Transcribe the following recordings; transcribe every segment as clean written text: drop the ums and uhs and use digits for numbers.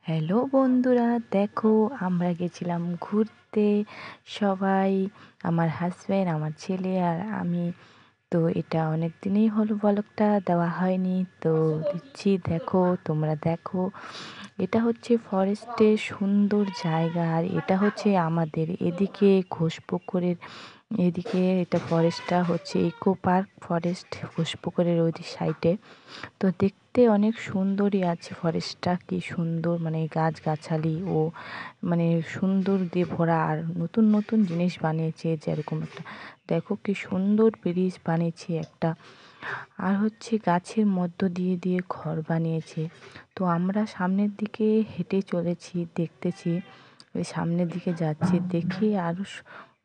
Hello বন্ধুরা, দেখো আমরা গেছিলাম ঘুরতে সবাই, আমার হাজব্যান্ড, আমার ছেলে আর আমি। তো এটা অনেক দিনই হলো ব্লগটা দেওয়া হয়নি, তো দিচ্ছি, দেখো তোমরা দেখো। এটা হচ্ছে ফরেস্টের সুন্দর জায়গা, আর এটা হচ্ছে আমাদের এদিকে ঘোষপুকুরের এদিকে। এটা ফরেস্টটা হচ্ছে ইকো পার্ক ফরেস্ট, ঘোষপুকুরের ওই সাইডে। তো দেখতে অনেক সুন্দরই আছে ফরেস্টটা, কি সুন্দর, মানে গাছগাছালি ও মানে সুন্দর দিয়ে ভরা, আর নতুন নতুন জিনিস বানিয়েছে, যেরকম একটা দেখো কি সুন্দর ব্রিজ বানিয়েছে একটা, আর হচ্ছে গাছের মধ্য দিয়ে দিয়ে ঘর বানিয়েছে। তো আমরা সামনের দিকে হেঁটে চলেছি, দেখতেছি, ওই সামনের দিকে যাচ্ছি, দেখি আরও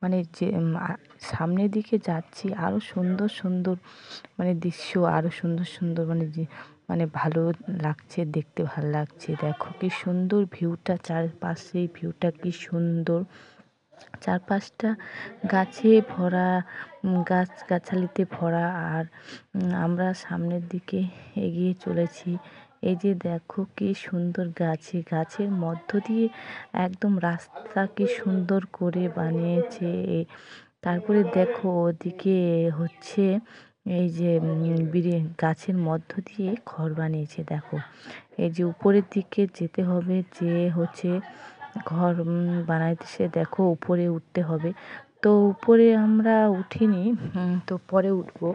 মানে যে সামনের দিকে যাচ্ছি, আরও সুন্দর সুন্দর মানে দৃশ্য, আরও সুন্দর সুন্দর মানে যে মানে ভালো লাগছে, দেখতে ভালো লাগছে। দেখো কি সুন্দর ভিউটা, চারপাশে ভিউটা কি সুন্দর, চারপাশটা গাছে ভরা, গাছগাছালিতে ভরা। আর আমরা সামনের দিকে এগিয়ে চলেছি। এই যে দেখো কি সুন্দর, গাছের মধ্য দিয়ে একদম রাস্তা কি সুন্দর করে বানিয়েছে। তারপরে দেখো ওদিকে হচ্ছে এই যে গাছের মধ্য দিয়ে ঘর বানিয়েছে। দেখো এই যে উপরের দিকে যেতে হবে, যে হচ্ছে ঘর বানাইতেছে, দেখো উপরে উঠতে হবে। তো উপরে আমরা উঠিনি, তো পরে উঠবো,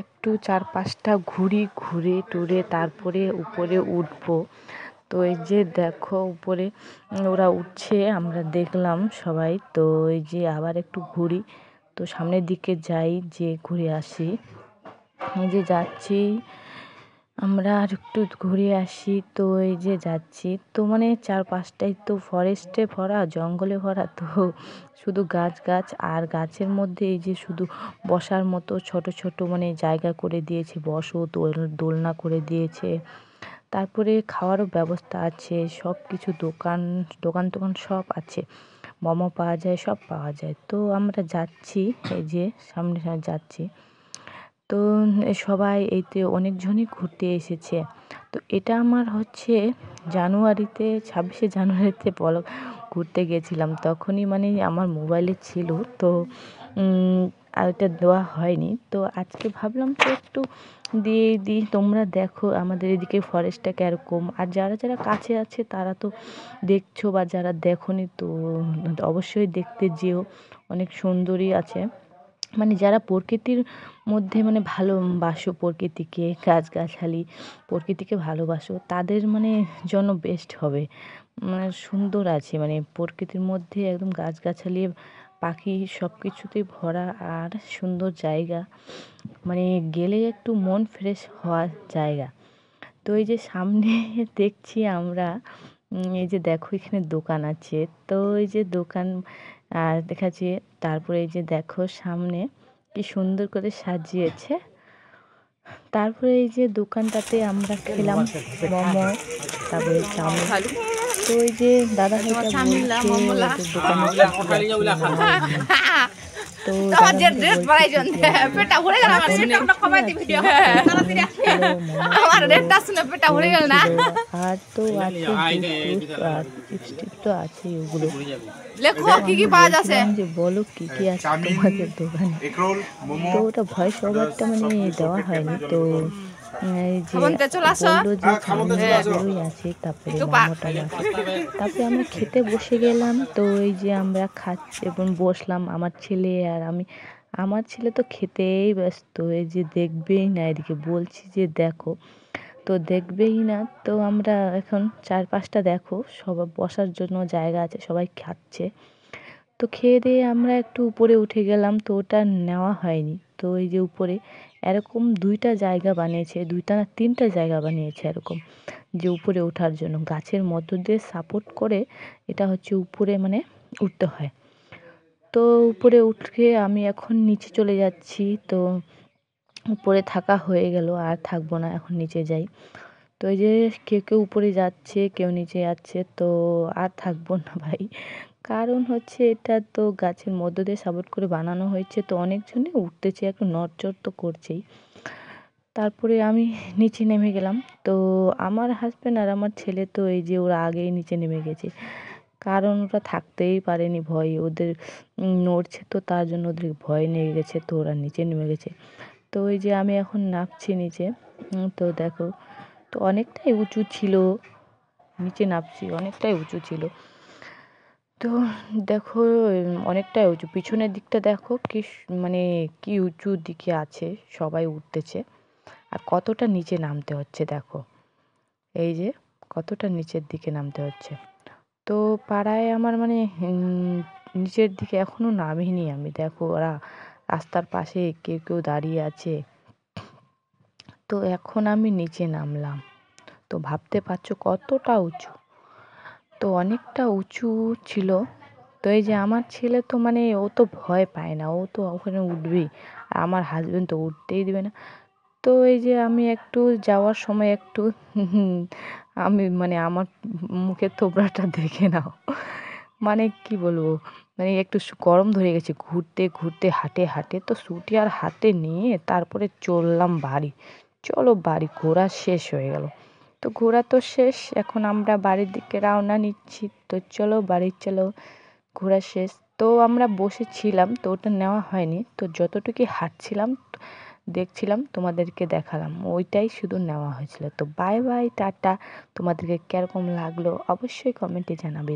একটু চার পাঁচটা ঘুরে টুরে তারপরে উপরে উঠবো। তো এই যে দেখো উপরে ওরা উঠছে, আমরা দেখলাম সবাই। তো এই যে আবার একটু ঘুরি, তো সামনের দিকে যাই, যে ঘুরে আসি। এই যে যাচ্ছি আমরা, আর একটু ঘুরে আসি। তো এই যে যাচ্ছি, তো মানে চারপাশটাই তো ফরেস্টে ভরা, জঙ্গলে ভরা, তো শুধু গাছ আর গাছের মধ্যে এই যে শুধু বসার মতো ছোট ছোট মানে জায়গা করে দিয়েছে, বসো, দোলনা করে দিয়েছে। তারপরে খাওয়ারও ব্যবস্থা আছে, সব কিছু দোকান টোকান সব আছে, মোমো পাওয়া যায়, সব পাওয়া যায়। তো আমরা যাচ্ছি, এই যে সামনে যাচ্ছি। তো সবাই এইতে অনেকজনই ঘুরতে এসেছে। তো এটা আমার হচ্ছে জানুয়ারিতে, 26শে জানুয়ারিতে ঘুরতে গেছিলাম, তখনই মানে আমার মোবাইলে ছিল। তো আর এটা দেওয়া হয়নি, তো আজকে ভাবলাম তো একটু দিয়ে দিই। তোমরা দেখো আমাদের এদিকে ফরেস্টটা কীরকম, আর যারা যারা কাছে আছে তারা তো দেখছো, বা যারা দেখোনি তো অবশ্যই দেখতে যেও, অনেক সুন্দরই আছে। মানে যারা প্রকৃতির মধ্যে মানে ভালোবাসো, প্রকৃতিকে, গাছগাছালি, প্রকৃতিকে ভালোবাসো, তাদের মানে জন্য বেস্ট হবে। মানে সুন্দর আছে, মানে প্রকৃতির মধ্যে একদম গাছগাছালি, পাখি, সব কিছুতেই ভরা, আর সুন্দর জায়গা, মানে গেলে একটু মন ফ্রেশ হওয়ার জায়গা। তো এই যে সামনে দেখছি আমরা, এই যে দেখো এখানে দোকান আছে, তো এই যে দোকান দেখাচ্ছে। তারপরে এই যে দেখো সামনে কি সুন্দর করে সাজিয়েছে। তারপরে এই যে দোকানটাতে আমরা খেলাম মোমো, তারপরে চাউমিন। তো এই যে দাদা ভাইটা বলছে ওদের দোকানে তো দাদা ভাইটা বলছে আর তো আছে আর চিপস টিপস তো আছে, ওগুলো লেখো কি কি পাওয়া যাচ্ছে, যে বলো কি কি আছে তোমাদের দোকানে। তো ওটা ভয়েস ওভারটা মানে দেওয়া হয়নি, তো এই যে বললো যে চাউমিনগুলোই আছে, তারপরে মোমো টোমো আছে। তারপরে আমরা খেতে বসে গেলাম। তো এই যে আমরা খাচ্ছি এবং বসলাম, আমার ছেলে আর আমি। আমার ছেলে তো খেতেই ব্যস্ত, এই যে দেখবেই না, এদিকে বলছি যে দেখো, তো দেখবেই না। তো আমরা এখন চারপাশটা দেখো, সবাই বসার জন্য জায়গা আছে, সবাই খাচ্ছে। তো খেয়ে দিয়ে আমরা একটু উপরে উঠে গেলাম, তো ওটা নেওয়া হয়নি। তো এই যে উপরে এরকম দুইটা জায়গা বানিয়েছে, দুইটা না তিনটা জায়গা বানিয়েছে এরকম, যে উপরে ওঠার জন্য গাছের মধ্য দিয়ে সাপোর্ট করে, এটা হচ্ছে উপরে মানে উঠতে হয়। তো উপরে উঠে আমি এখন নিচে চলে যাচ্ছি। তো উপরে থাকা হয়ে গেল, আর থাকবো না, এখন নিচে যাই। তো এই যে কেউ কেউ উপরে যাচ্ছে, কেউ নিচে যাচ্ছে, তো আর থাকবো না ভাই, কারণ হচ্ছে এটা তো গাছের মধ্য দিয়ে সাপোর্ট করে বানানো হয়েছে, তো অনেকজনই উঠতেছে, একটু নড়চড় তো করছেই। তারপরে আমি নিচে নেমে গেলাম। তো আমার হাজব্যান্ড আর আমার ছেলে তো এই যে ওরা আগেই নিচে নেমে গেছে, কারণ ওরা থাকতেই পারেনি ভয়ে, ওদের নড়ছে তো তার জন্য ওদের ভয় লেগে গেছে, তো ওরা নিচে নেমে গেছে। তো ওই যে আমি এখন নামছি নিচে। তো দেখো, তো অনেকটাই উঁচু ছিল, নিচে নামছি অনেকটাই উঁচু ছিল। তো দেখো অনেকটাই উঁচু, পিছনের দিকটা দেখো কি মানে কি উঁচু দিকে আছে, সবাই উঠতেছে আর কতটা নিচে নামতে হচ্ছে দেখো, এই যে কতটা নিচের দিকে নামতে হচ্ছে। তো পাড়ায় আমার মানে নিচের দিকে এখনও নামিনি আমি, দেখো ওরা রাস্তার পাশে কেউ কেউ দাঁড়িয়ে আছে। তো এখন আমি নিচে নামলাম, তো ভাবতে পারছো কতটা উঁচু, তো অনেকটা উঁচু ছিল। তো এই যে আমার ছেলে তো মানে ও তো ভয় পায় না, ও তো ওখানে উঠবেই, আর আমার হাজবেন্ড তো উঠতেই দেবে না। তো এই যে আমি একটু যাওয়ার সময় একটু আমি মানে আমার মুখের থোবড়াটা দেখে নাও, মানে কি বলবো, মানে একটু গরম ধরে গেছে, ঘুরতে ঘুরতে হাঁটে হাঁটে তো ছুটি আর হাতে নিয়ে তারপরে চললাম বাড়ি। চলো বাড়ি, ঘোরা শেষ হয়ে গেল। তো ঘোরা তো শেষ, এখন আমরা বাড়ির দিকে রওনা নিচ্ছি। তো চলো বাড়ি চলো, ঘোরা শেষ। তো আমরা বসেছিলাম, তো ওটা নেওয়া হয়নি, তো যতটুকু হাঁটছিলাম দেখছিলাম তোমাদেরকে দেখালাম, ওইটাই শুধু নেওয়া হয়েছিল। তো বাই বাই, টাটা। তোমাদেরকে কীরকম লাগলো অবশ্যই কমেন্টে জানাবে।